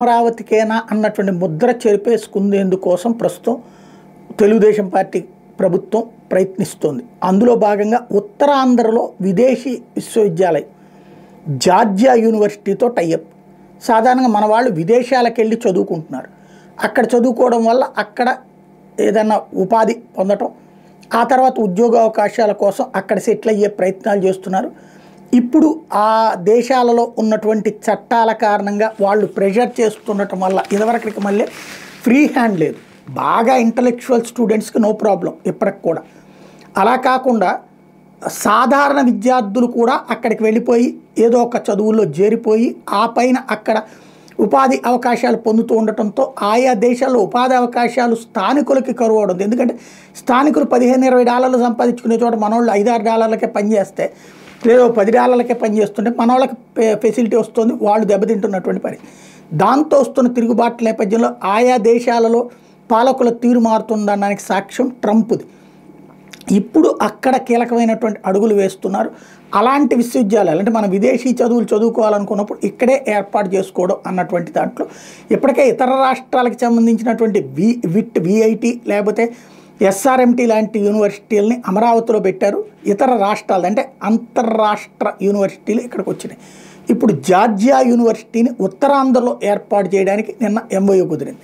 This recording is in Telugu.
అమరావతికేనా అన్నటువంటి ముద్ర చెరిపేసుకునేందుకోసం ప్రస్తుతం తెలుగుదేశం పార్టీ ప్రభుత్వం ప్రయత్నిస్తోంది. అందులో భాగంగా ఉత్తరాంధ్రలో విదేశీ విశ్వవిద్యాలయం జార్జియా యూనివర్సిటీతో టైఅప్. సాధారణంగా మన వాళ్ళు విదేశాలకు వెళ్ళి చదువుకుంటున్నారు. అక్కడ చదువుకోవడం వల్ల అక్కడ ఏదైనా ఉపాధి పొందటం, ఆ తర్వాత ఉద్యోగ అవకాశాల కోసం అక్కడ సెటిల్ అయ్యే ప్రయత్నాలు చేస్తున్నారు. ఇప్పుడు ఆ దేశాలలో ఉన్నటువంటి చట్టాల కారణంగా వాళ్ళు ప్రెషర్ చేస్తుండటం వల్ల ఇదివరకటికి మళ్ళీ ఫ్రీ హ్యాండ్ లేదు. బాగా ఇంటలెక్చువల్ స్టూడెంట్స్కి నో ప్రాబ్లం ఇప్పటికి కూడా. అలా కాకుండా సాధారణ విద్యార్థులు కూడా అక్కడికి వెళ్ళిపోయి ఏదో ఒక చదువుల్లో చేరిపోయి ఆ పైన అక్కడ ఉపాధి అవకాశాలు పొందుతూ ఉండటంతో ఆయా దేశాల్లో ఉపాధి అవకాశాలు స్థానికులకి కరువు అవడం. ఎందుకంటే స్థానికులు $15-20 సంపాదించుకునే చోట మనోళ్ళు $5-6 పనిచేస్తే, లేదో $10 పనిచేస్తుంటే మనోళ్ళకి ఫెసిలిటీ వస్తుంది, వాళ్ళు దెబ్బతింటున్నటువంటి పని. దాంతో వస్తున్న తిరుగుబాటు నేపథ్యంలో ఆయా దేశాలలో పాలకుల తీరు మారుతుందనడానికి సాక్ష్యం ట్రంప్ది. ఇప్పుడు అక్కడ కీలకమైనటువంటి అడుగులు వేస్తున్నారు. అలాంటి విశ్వవిద్యాలయాలు అంటే మనం విదేశీ చదువులు చదువుకోవాలనుకున్నప్పుడు ఇక్కడే ఏర్పాటు చేసుకోవడం అన్నటువంటి దాంట్లో ఇప్పటికే ఇతర రాష్ట్రాలకు సంబంధించినటువంటి విఐటి లేకపోతే ఎస్ఆర్ఎంటీ లాంటి యూనివర్సిటీలని అమరావతిలో పెట్టారు. ఇతర రాష్ట్రాలు అంటే అంతర్రాష్ట్ర యూనివర్సిటీలు ఇక్కడికి వచ్చినాయి. ఇప్పుడు జార్జియా యూనివర్సిటీని ఉత్తరాంధ్రలో ఏర్పాటు చేయడానికి నిన్న ఎంఓయూ కుదిరింది.